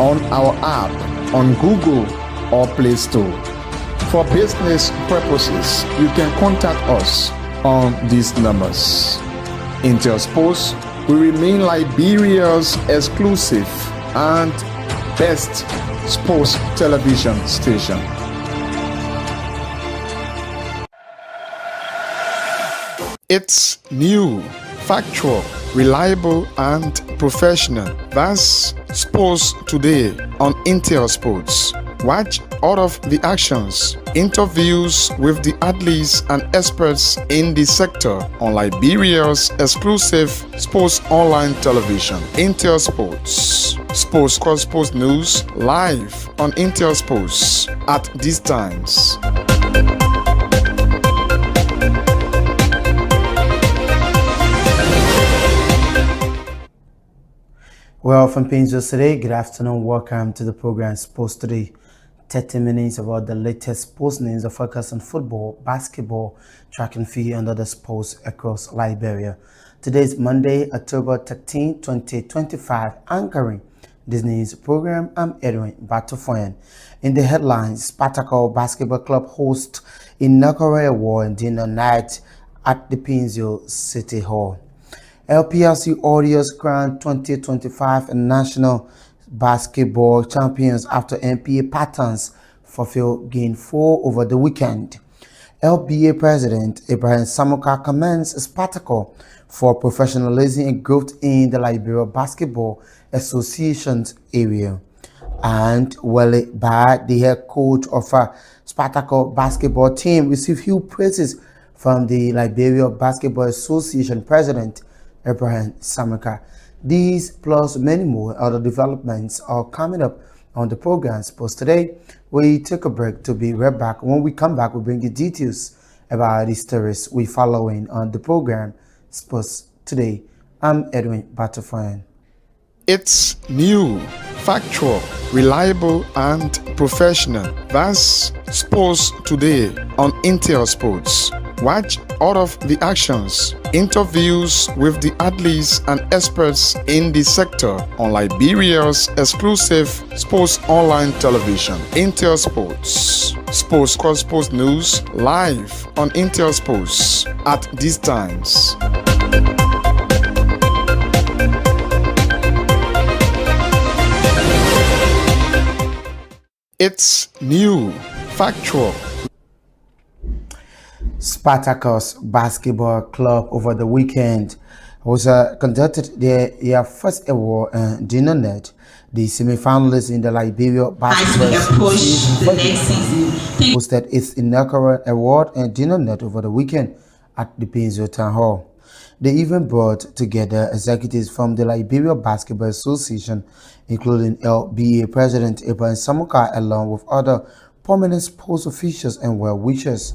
on our app on Google or Play Store. For business purposes, you can contact us on these numbers. Intel Sports will remain Liberia's exclusive and best sports television station. It's new, factual, reliable, and professional. That's Sports Today on Intel Sports. Watch all of the actions, interviews with the athletes and experts in the sector on Liberia's exclusive sports online television, Intel Sports. Sports Cross Sports News live on Intel Sports at these times. Well, from Pinzo today, good afternoon. Welcome to the program Sports Today. 30 minutes about the latest sports news that focus on football, basketball, track and field, and other sports across Liberia. Today is Monday, October 13, 2025. Anchoring this news program, I'm Edwin Batofoyan. In the headlines, Spartaco Basketball Club hosts inaugural award and dinner night at the Pinzo City Hall. LPLC Warriors crowned 2025 National Basketball Champions after NPA Patterns fulfilled Game 4 over the weekend. LBA President Ibrahim Samuka commends Spartaco for professionalism and growth in the Liberia Basketball Association's area. And Wale Ba, the head coach of Spartaco basketball team, received huge praises from the Liberia Basketball Association President Ibrahim Samuka. These plus many more other developments are coming up on the program Sports Today. We take a break to be right back. When we come back, we'll bring you details about the stories we're following on the program Sports Today. I'm Edwin Batofoyan. It's new, factual, reliable, and professional. That's Sports Today on Intel Sports. Watch all of the actions, interviews with the athletes and experts in the sector on Liberia's exclusive sports online television, Intel Sports. Sports Cross Sports News live on Intel Sports at these times. It's new, factual. Spartacus Basketball Club over the weekend was conducted their first award dinner night. The semi-finalists in the Liberia Basketball Association hosted its inaugural award and dinner night over the weekend at the Pinzo Town Hall. They even brought together executives from the Liberia Basketball Association, including LBA President Ibrahim Samuka, along with other prominent sports officials and well-wishers.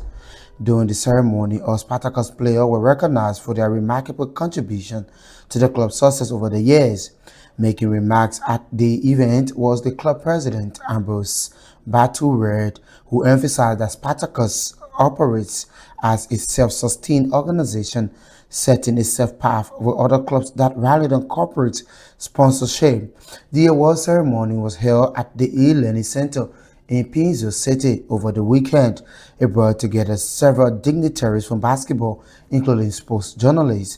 During the ceremony, all Spartacus players were recognized for their remarkable contribution to the club's success over the years. Making remarks at the event was the club president, Ambrose Batu-Red, who emphasized that Spartacus operates as a self-sustained organization, setting a safe path with other clubs that rallied on corporate sponsorship. The award ceremony was held at the E-Learning Center in Pinzo City over the weekend. It brought together several dignitaries from basketball, including sports journalists.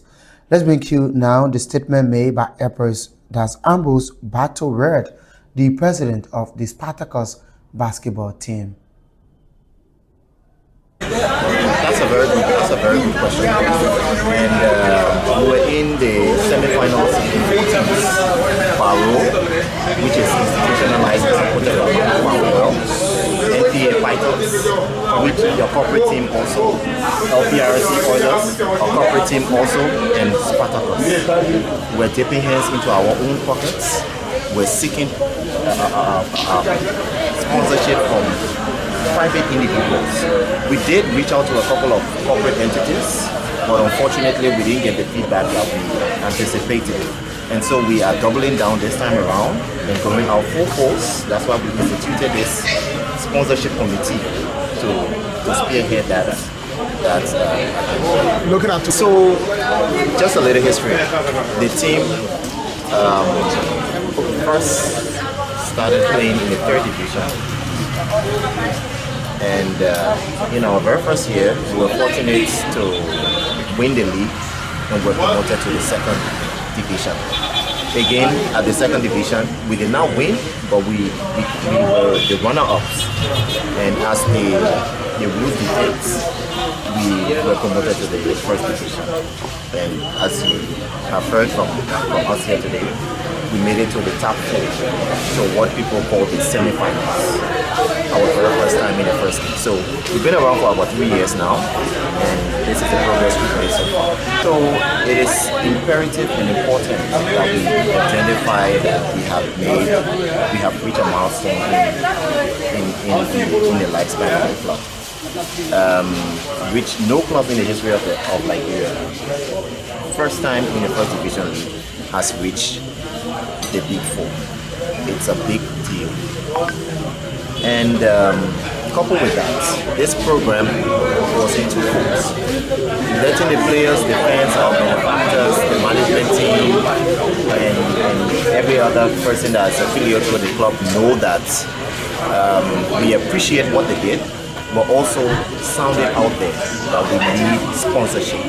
Let's bring you now the statement made by Ambrose Batu-Red, the president of the Spartacus basketball team. That's a very good question. And we were in the semi-finals in 14th Barrow, which is institutionalized and supported by well. NPA Pythons, which your corporate team also, LPRC Oilers, our corporate team also, and Spartacus. We're dipping hands into our own pockets. We're seeking sponsorship from private individuals. We did reach out to a couple of corporate entities, but unfortunately we didn't get the feedback that we anticipated. And so we are doubling down this time around and going out full force. That's why we instituted this sponsorship committee to spearhead that. Looking at so, just a little history. The team first started playing in the 3rd division. And in our very first year, we were fortunate to win the league and were promoted to the 2nd division. Again, at the 2nd division, we did not win, but we were the runner-ups. And as the rules dictates, we were promoted to the 1st division. And as you have heard from us here today, we made it to the top 4, so what people call the semi-finals. Our very first time in the 1st league. So we've been around for about 3 years now, and this is the progress we've made so far. So it is imperative and important that we identify that we have reached a milestone in the lifespan of the club, which no club in the history of Liberia, first time in the 1st division league, has reached the Big 4. It's a big deal. And coupled with that, this program was in 2 folds. Letting the players, the fans, our benefactors, the management team, and every other person that is affiliated with the club know that we appreciate what they did, but also sound it out there that we need sponsorship.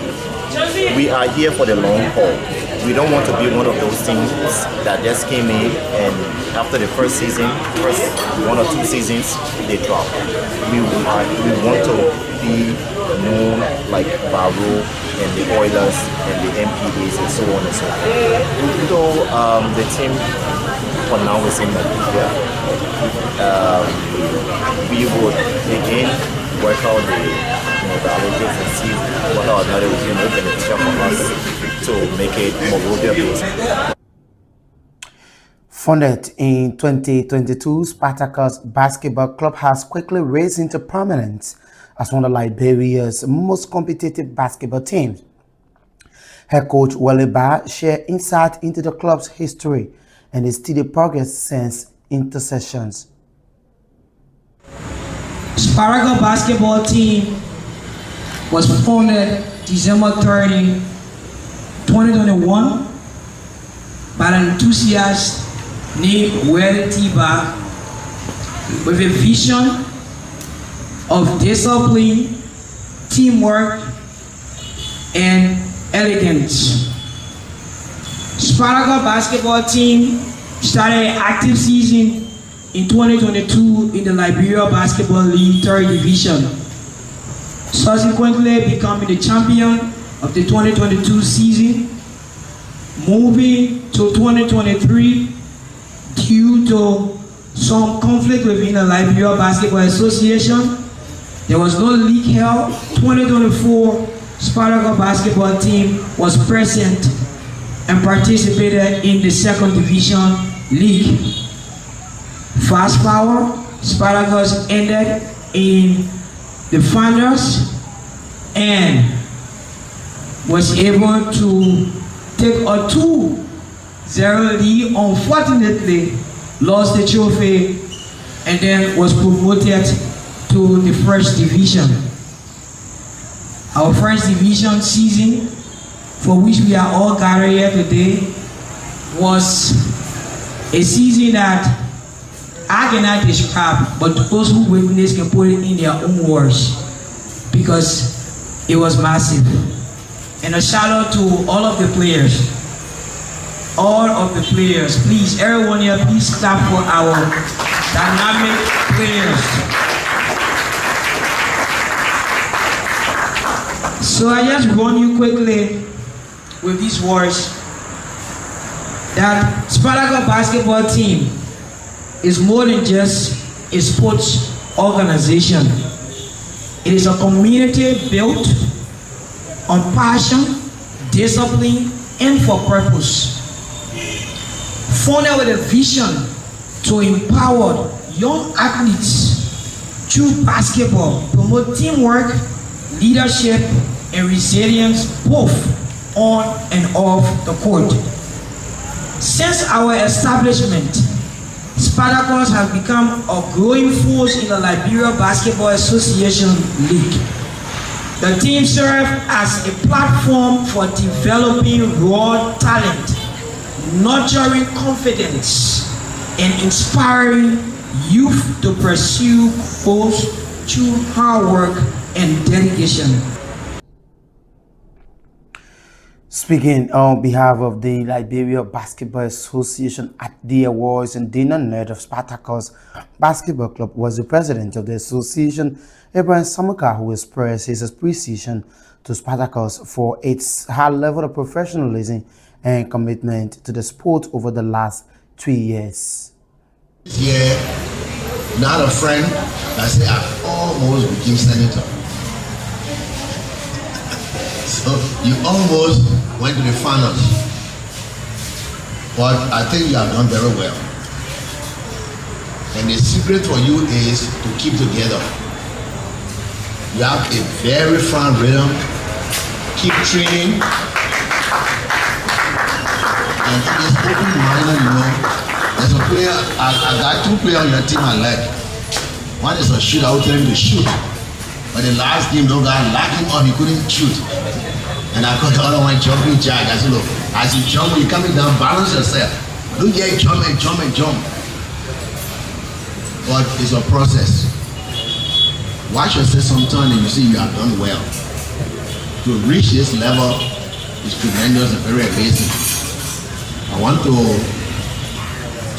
We are here for the long haul. We don't want to be one of those teams that just came in and after the first 1 or 2 seasons, they drop. We want to be known like Barrow and the Oilers and the MPDs and so on and so forth. So the team for now is in Nigeria. We would again work out the analytics and see what our another will be more beneficial for us to make it more robust. Founded in 2022, Spartacus Basketball Club has quickly risen into prominence as one of Liberia's most competitive basketball teams. Head coach Wale Ba shared insight into the club's history and its steady progress since intercessions. Spartacus basketball team was founded December 30, 2021 by an enthusiast named Wale Tiba with a vision of discipline, teamwork, and elegance. Spartacus basketball team started an active season in 2022 in the Liberia Basketball League 3rd Division, subsequently becoming the champion of the 2022 season. Moving to 2023 due to some conflict within the Liberia Basketball Association, there was no league held. 2024 Spartacus basketball team was present and participated in the 2nd Division League. Fast forward, Spartacus ended in the finals and was able to take a 2-0 lead. Unfortunately, lost the trophy and then was promoted to the 1st division. Our 1st division season, for which we are all gathered here today, was a season that I cannot describe, but those who witness can put it in their own words, because it was massive. And a shout out to all of the players. All of the players, please, everyone here, please clap for our dynamic players. So I just run you quickly with these words that Spartacus basketball team is more than just a sports organization. It is a community built on passion, discipline, and for purpose. Founded with a vision to empower young athletes through basketball, promote teamwork, leadership, and resilience both on and off the court. Since our establishment, Spartacus has become a growing force in the Liberia Basketball Association League. The team serves as a platform for developing raw talent, nurturing confidence, and inspiring youth to pursue goals through hard work and dedication. Speaking on behalf of the Liberia Basketball Association at the awards, and Dina Ned of Spartacus Basketball Club was the president of the association, Abraham Samuka, who expressed his appreciation to Spartacus for its high level of professionalism and commitment to the sport over the last 3 years. This year, not a friend, I say I almost became senator. So you almost went to the finals, but I think you have done very well. And the secret for you is to keep together. You have a very fine rhythm. Keep training. And it is open-minded, you know. There's a player, I got 2 players on your team I like. One is a shooter, I will tell him to shoot. But the last game, no guy locked him up, he couldn't shoot. And I got the other one jumping jack. I said, look, as you jump, you're coming down, balance yourself. Don't get jump and jump and jump. But it's a process. Watch yourself sometime and you see you have done well. To reach this level is tremendous and very amazing. I want to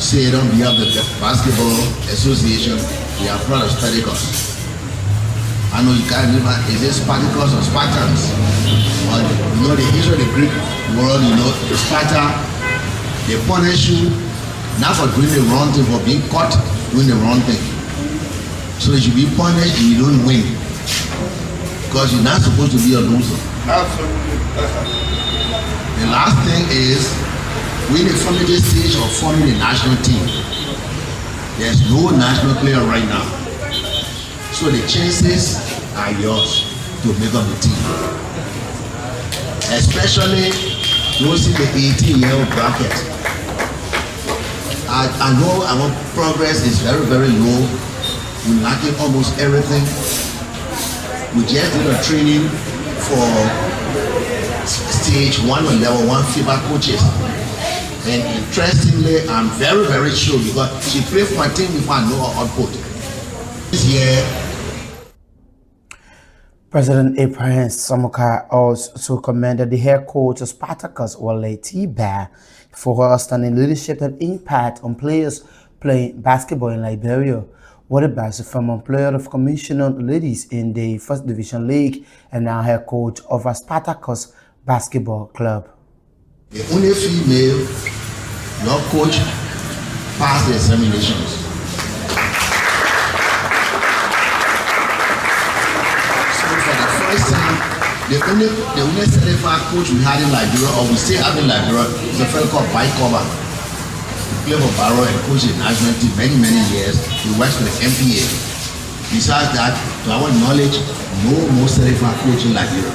say it on behalf of the Basketball Association, we are proud of Spartacus. I know you can't remember, is it Spartacus or Spartans? But you know the history of the Greek world, you know, Sparta, they punish you not for doing the wrong thing, for being caught doing the wrong thing. So you should be punished if you don't win. Because you're not supposed to be a loser. Absolutely. The last thing is, we're in the family stage of forming the national team. There's no national player right now. So the chances are yours to make up the team. Especially those in the 18-year-old bracket. I know our progress is very, very low. We're lacking almost everything. We just did a training for stage 1 or level 1 FIBA coaches. And interestingly, I'm very, very sure because she played for my team before I know her output. This year, President Abraham Samuka also commended the head coach of Spartacus, Wale T-Bear, for her outstanding leadership and impact on players playing basketball in Liberia. Wale is a former player of Commissioner Ladies in the First Division League and now head coach of a Spartacus Basketball Club. the only female law coach passed the examinations. The only certified coach we had in Liberia, or we still have in Liberia, is a fellow called Mike Cover. He played for Barrow and coached the national team many years. He works for the MPA. Besides that, to our knowledge, no more certified coach in Liberia.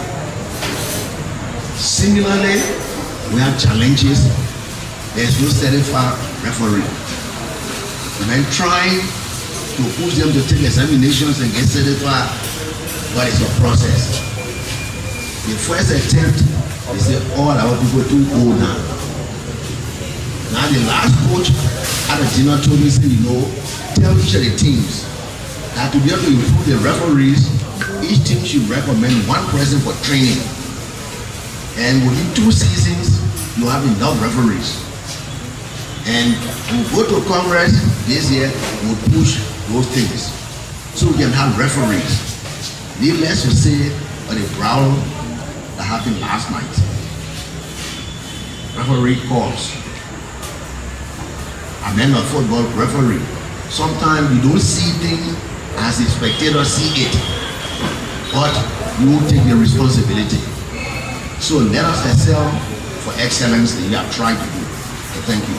Similarly, we have challenges. There's no certified referee. We've been trying to push them to take examinations and get certified, but it's a process. The first attempt, they say all our people too old now. Now the last coach at the dinner told me, say, you know, tell each of the teams that to be able to improve the referees, each team should recommend one person for training. And within 2 seasons, you have enough referees. And we'll go to Congress this year, we'll push those things so we can have referees. Needless to say, on the ground that happened last night. Referee calls. I'm not a football referee. Sometimes you don't see things as a spectator see it, but you will take the responsibility. So let us excel for excellence that you have tried to do. So thank you.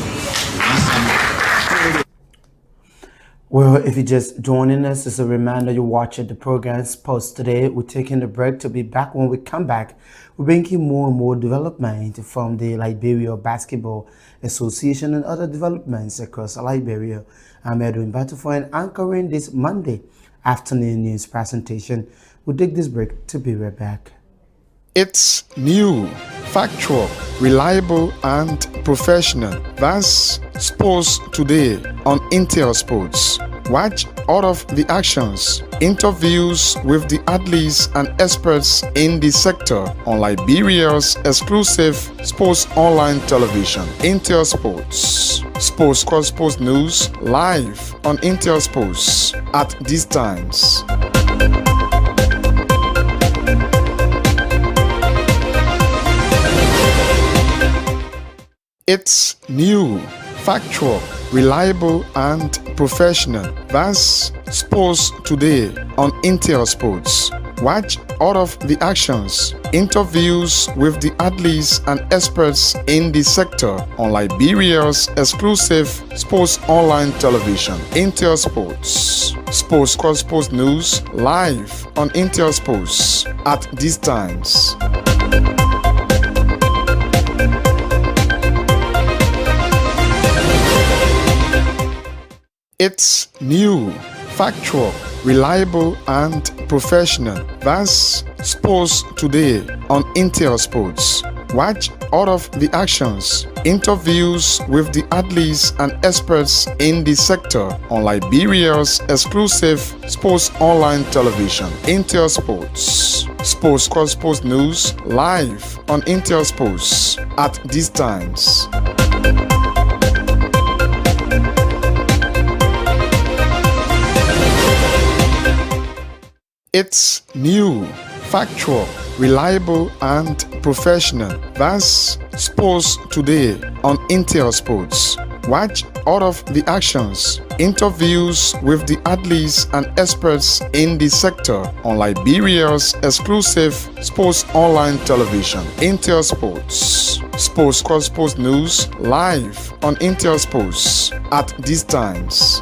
Well, if you're just joining us, it's a reminder you're watching the program Sports Today. We're taking a break to be back. When we come back, we're bringing more and more development from the Liberia Basketball Association and other developments across Liberia. I'm Edwin Batufo anchoring this Monday afternoon news presentation. We'll take this break to be right back. It's new, factual, reliable, and professional. That's Sports Today on Intel Sports. Watch all of the actions, interviews with the athletes and experts in the sector on Liberia's exclusive sports online television, Intel Sports. Sports Cross Sports News live on Intel Sports at these times. It's new, factual, reliable, and professional. That's Sports Today on Intel Sports. Watch all of the actions, interviews with the athletes and experts in the sector on Liberia's exclusive sports online television, Intel Sports. Sports Cross Sports News live on Intel Sports at these times. It's new, factual, reliable, and professional. That's Sports Today on Intel Sports. Watch all of the actions, interviews with the athletes and experts in the sector on Liberia's exclusive sports online television, Intel Sports. Sports Cross Sports News live on Intel Sports at these times. It's new, factual, reliable, and professional. That's Sports Today on Intel Sports. Watch all of the actions, interviews with the athletes and experts in the sector on Liberia's exclusive sports online television, Intel Sports. Sports Cross Sports News live on Intel Sports at these times.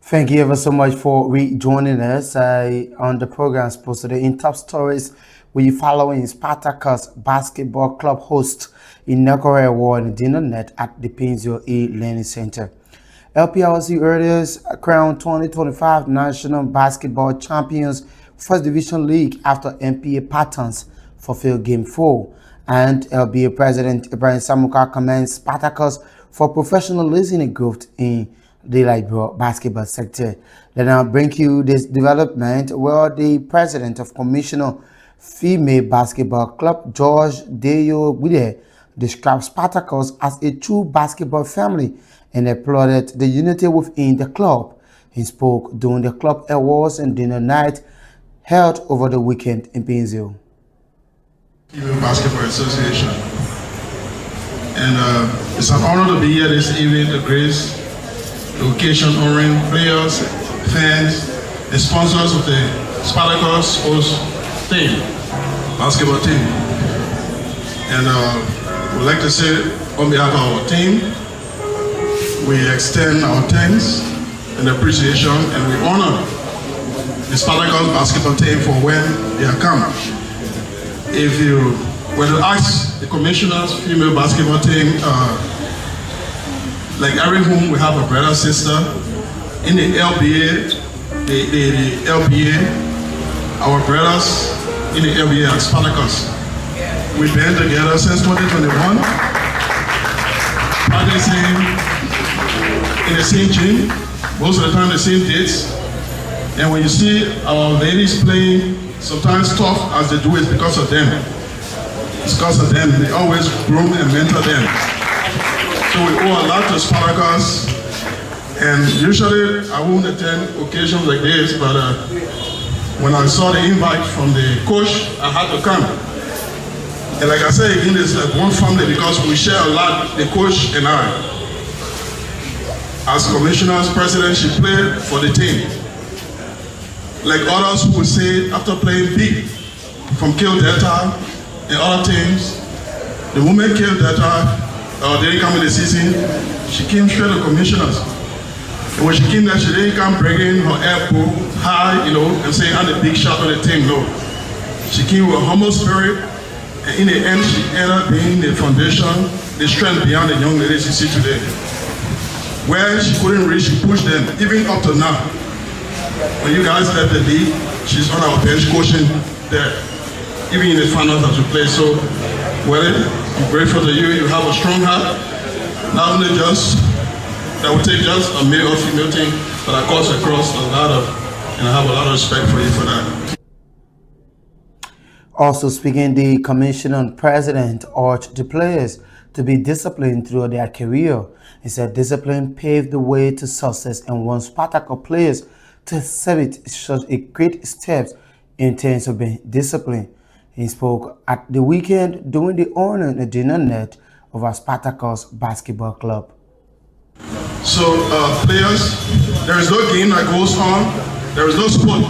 Thank you ever so much for rejoining us on the program Sports Today. In top stories, we following Spartacus Basketball Club host in Nekore Award in dinner net at the Painesville Learning Center. LPLC Warriors crowned 2025 National Basketball Champions First Division League after NPA Patterns fulfilled Game 4. And LBA President Ibrahim Samuka commends Spartacus for professionalism and growth in the Liberia basketball sector. Then I'll bring you this development where the president of Commissioner Female Basketball Club, George Deyo Guide, described Spartacus as a true basketball family and applauded the unity within the club. He spoke during the club awards and dinner night held over the weekend in Painesville. Female Basketball Association. And it's an honor to be here this evening to grace the occasion honoring players, fans, and sponsors of the Spartacus sports team, basketball team. And we'd like to say on behalf of our team, we extend our thanks and appreciation, and we honor the Spartacus basketball team for when they have come. If you were to ask the commissioner's female basketball team, like every home, we have a brother, sister. In the LBA, the LBA, our brothers in the LBA are Spartacus. We've been together since 2021, practicing in the same gym, most of the time the same dates. And when you see our ladies playing, sometimes tough as they do it because of them. It's because of them. They always groom and mentor them. So we owe a lot to Spartacus, and usually I won't attend occasions like this, but when I saw the invite from the coach, I had to come. And like I said again, it's like one family because we share a lot, the coach and I. As commissioner's president, she played for the team. Like others who would say, after playing big from Kill Delta and other teams, the woman Kill Delta, they didn't come in the season, she came straight to commissioners. And when she came there, she didn't come bringing her elbow high, and saying, I'm the big shot on the team, no. She came with a humble spirit, and in the end, she ended up being the foundation, the strength behind the young ladies you see today. And when you see our ladies playing, sometimes tough as they do it because we share a lot, the coach and I. As commissioner's president, she played for the team. Like others who would say, after playing big from Kill Delta and other teams, the woman Kill Delta, they didn't come in the season, she came straight to commissioners. And when she came there, she didn't come bringing her elbow high, and saying, I'm the big shot on the team, no. She came with a humble spirit, and in the end, she ended up being the foundation, the strength behind the young ladies you see today. Where she couldn't reach, she pushed them, even up to now. When you guys left the league, she's on our bench coaching there, even in the finals that we play. So, well, I'm grateful to you. You have a strong heart. Not only just that will take just a male or female thing, but across a lot of, and I have a lot of respect for you for that. Also speaking, the commissioner and president urged the players to be disciplined throughout their career. He said discipline paved the way to success and wants Spartacus players to exhibit such a great steps in terms of being disciplined. He spoke at the weekend during the honor and dinner night of our Spartacus Basketball Club. So players, there is no game that goes on, there is no sport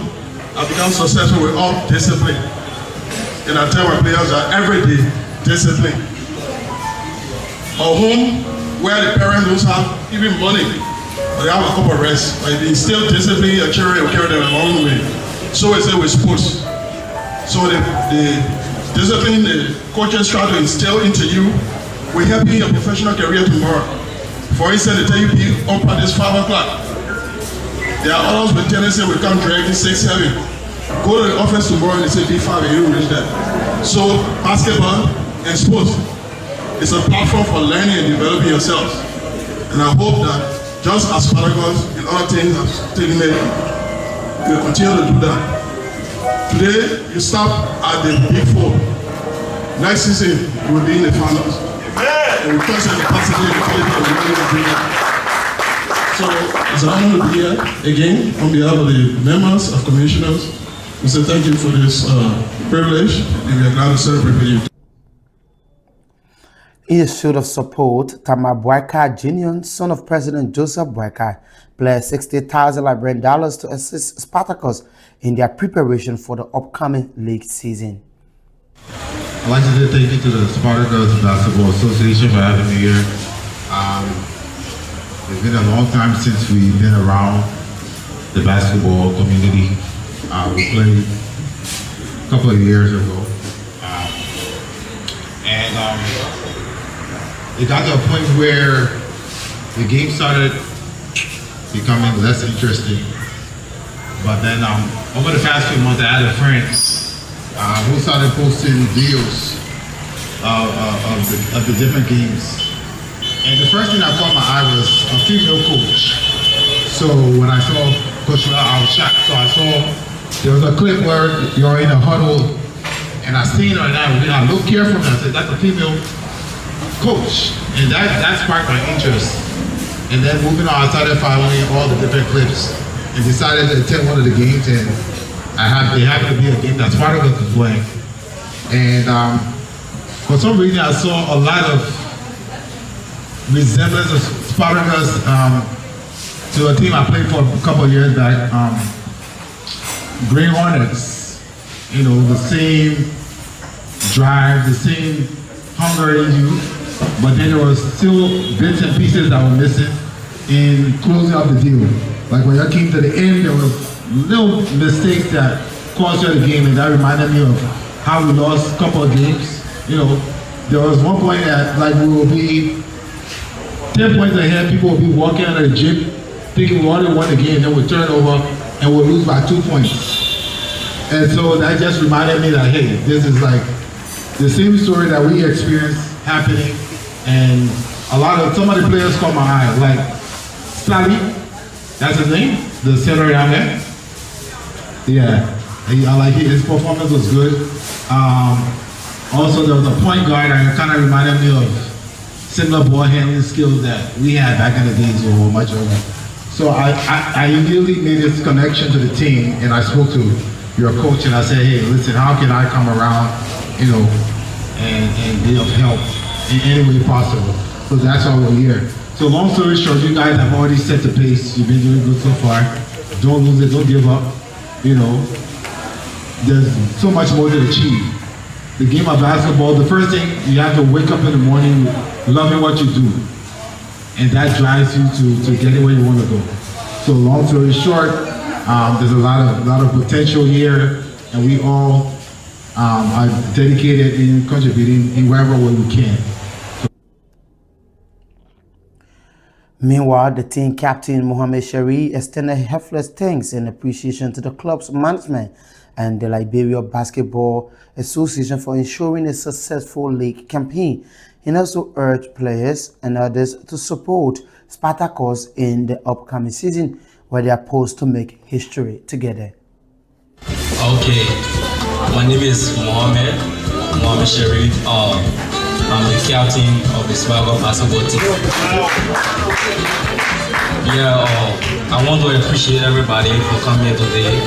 that becomes successful without discipline. And I tell my players that every day, discipline. A home where the parents don't have even money, but they have a couple of rest. But if they instill discipline, your children will carry them a long way. So is it with sports. So the discipline the coaches try to instill into you will help you in your professional career tomorrow. For instance, they tell you be up at this 5 o'clock. There are others with tendency will come dragging 6, 7. Go to the office tomorrow and they say be 5 and you don't reach that. So basketball and sports is a platform for learning and developing yourselves. And I hope that just as Spartacus and other things have taken it, we will continue to do that. Today, you stop at the Big 4. Next season, you will be in the finals. And we trust in the possibility of doing that. So it's an honor to be here again on behalf of the members of commissioners. We say thank you for this privilege, and we are glad to celebrate with you. In a show of support, Tamar Boyka Jr., son of President Joseph Boyka, pledged $60,000 Liberian dollars to assist Spartacus in their preparation for the upcoming league season. I'd like to say thank you to the Spartacus Basketball Association for having me here. It's been a long time since we've been around the basketball community. We played a couple of years ago. It got to a point where the game started becoming less interesting. But then over the past few months, I had a friend who started posting videos of the different games. And the first thing that caught my eye was a female coach. So when I saw Coach Rao, I was shocked. So I saw there was a clip where you're in a huddle, and I seen her and I looked carefully and I said, that's a female coach. And that sparked my interest. And then moving on, I started following all the different clips and decided to attend one of the games, and they happened to be a game that Spartacus was playing. And for some reason, I saw a lot of resemblance of Spartacus to a team I played for a couple of years back, Green Hornets. You know, the same drive, the same hunger in you, but then there was still bits and pieces that were missing in closing up the deal. Like when I came to the end, there was little mistakes that cost you the game, and that reminded me of how we lost a couple of games. You know, there was one point that like we will be 10 points ahead, people will be walking out of the gym thinking we already won the game, then we'll turn over and we'll lose by 2 points. And so that just reminded me that, hey, this is like the same story that we experienced happening, and some of the players caught my eye, like Sally, that's his name, the center down there. Yeah, I like it. His performance was good. Also, there was a point guard that kind of reminded me of similar ball handling skills that we had back in the days when we were much older. So I immediately made this connection to the team, and I spoke to your coach, and I said, hey, listen, how can I come around, you know, and be of help in any way possible? So that's why we're here. So long story short, you guys have already set the pace. You've been doing good so far. Don't lose it, don't give up. You know, there's so much more to achieve. The game of basketball, the first thing, you have to wake up in the morning loving what you do. And that drives you to getting where you want to go. So long story short, there's a lot of potential here, and we all are dedicated in contributing in wherever way we can. Meanwhile, the team captain Mohamed Sherry extended heartfelt thanks and appreciation to the club's management and the Liberia Basketball Association for ensuring a successful league campaign. He also urged players and others to support Spartacus in the upcoming season, where they are poised to make history together. Okay, my name is Mohamed Sherry. I'm the captain of the Swagger basketball team. Yeah, I want to appreciate everybody for coming here today,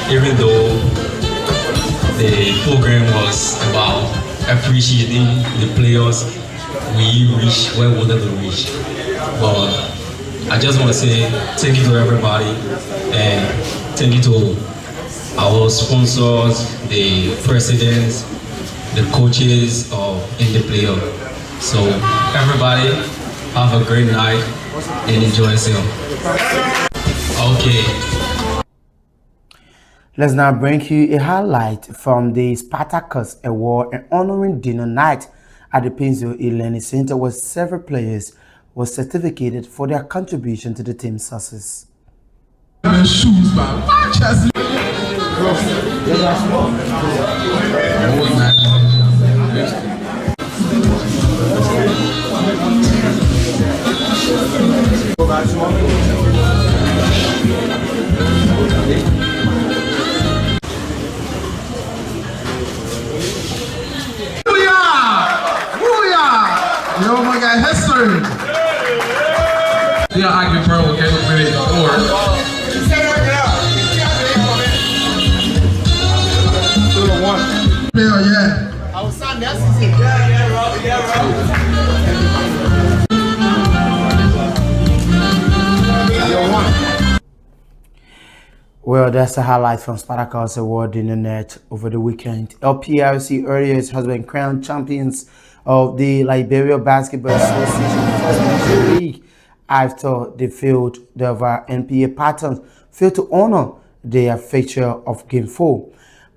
even though the program was about appreciating the players we reached where we wanted to reach. But I just want to say thank you to everybody and thank you to our sponsors, the presidents, the coaches and the player. So everybody have a great night and enjoy yourself. Okay. Let's now bring you a highlight from the Spartacus Award and honoring dinner night at the Pinzo E-Learning Center, where several players were certificated for their contribution to the team's success. Shoes, man. Yo, my guy, history. Yeah, I can probably get a minute before. Yeah. Well, that's a highlight from Spartacus Award in the net over the weekend. LPRC Warriors has been crowned champions of the Liberia Basketball Association League after they failed the NPA Patterns failed to honor their fixture of Game 4.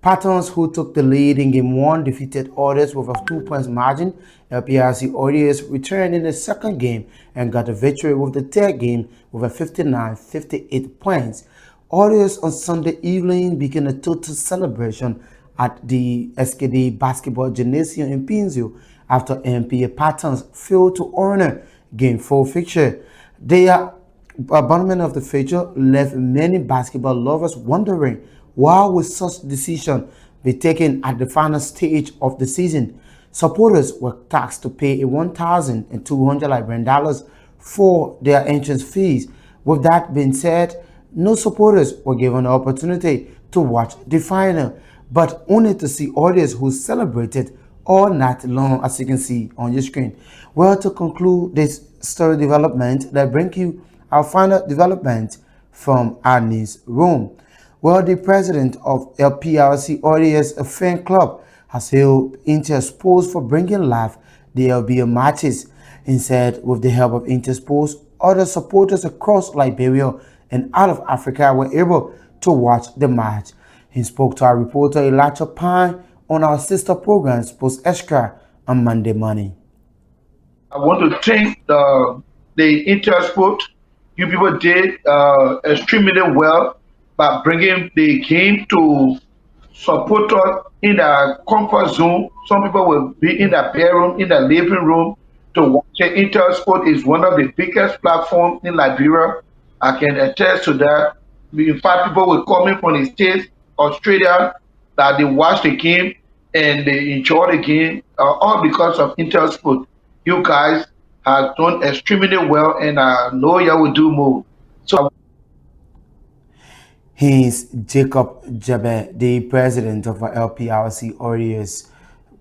Patterns, who took the lead in Game 1, defeated others with a 2-point margin. LPRC Warriors returned in the second game and got a victory with the third game with a 59-58 points. Warriors on Sunday evening began a total celebration at the SKD Basketball Gymnasium in Pinzo after NPA Patterns failed to honor Game 4 fixture. Their abandonment of the fixture left many basketball lovers wondering why would such decision be taken at the final stage of the season. Supporters were tasked to pay $1,200 Liberian for their entrance fees. With that being said, no supporters were given the opportunity to watch the final, but only to see audience who celebrated all night long, as you can see on your screen. Well, to conclude this story development, let's bring you our final development from our newsroom. Well, the president of LPRC Warriors fan club has hailed Intersport for bringing live the LBA matches. He said with the help of Intersport, other supporters across Liberia and out of Africa were able to watch the match. He spoke to our reporter Elijah Pine on our sister program Sports Extra on Monday morning. I want to thank the Intersport. You people did extremely well by bringing the game to support us in the comfort zone. Some people will be in the bedroom, in the living room to watch it. Intersport is one of the biggest platforms in Liberia. I can attest to that. In fact, people will come in from the States, Australia, that they watch the game and they enjoy the game, all because of Intersport. You guys have done extremely well, and I know you will do more. So. He's Jacob Jabe, the president of LPRC Warriors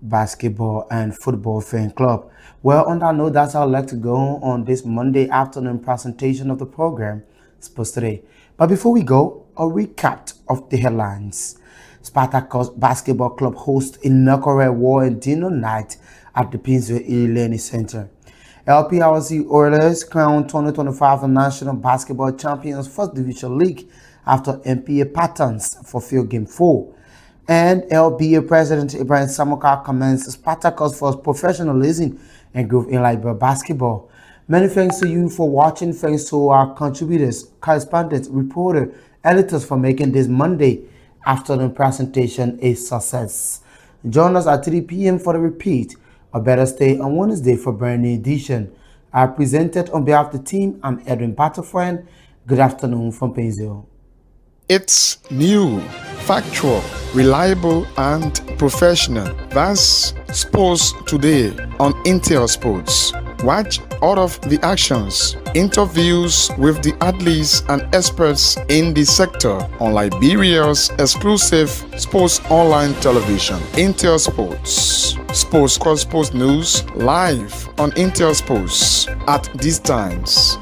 Basketball and Football Fan Club. Well, on that note, that's how I'd like to go on this Monday afternoon presentation of the program, Sports Today. But before we go, a recap of the headlines. Spartacus Basketball Club hosts inaugural war and dinner night at the Pinzo E-Learning Center. LPRC Warriors crowned 2025 National Basketball Champions First Division League after NPA Patterns fulfilled Game 4. And LBA President Ibrahim Samuka commends Spartacus for professionalism and growth in Liberia basketball. Many thanks to you for watching. Thanks to our contributors, correspondents, reporter, editors for making this Monday afternoon presentation a success. Join us at 3 p.m. for the repeat, or better stay on Wednesday for brand new edition. I presented on behalf of the team. I'm Edwin Batterfriend. Good afternoon from Painesville. It's new, factual, reliable, and professional. That's Sports Today on Intel Sports. Watch all of the actions, interviews with the athletes and experts in the sector on Liberia's exclusive sports online television, Intel Sports. Sports Cross Sports News live on Intel Sports at these times.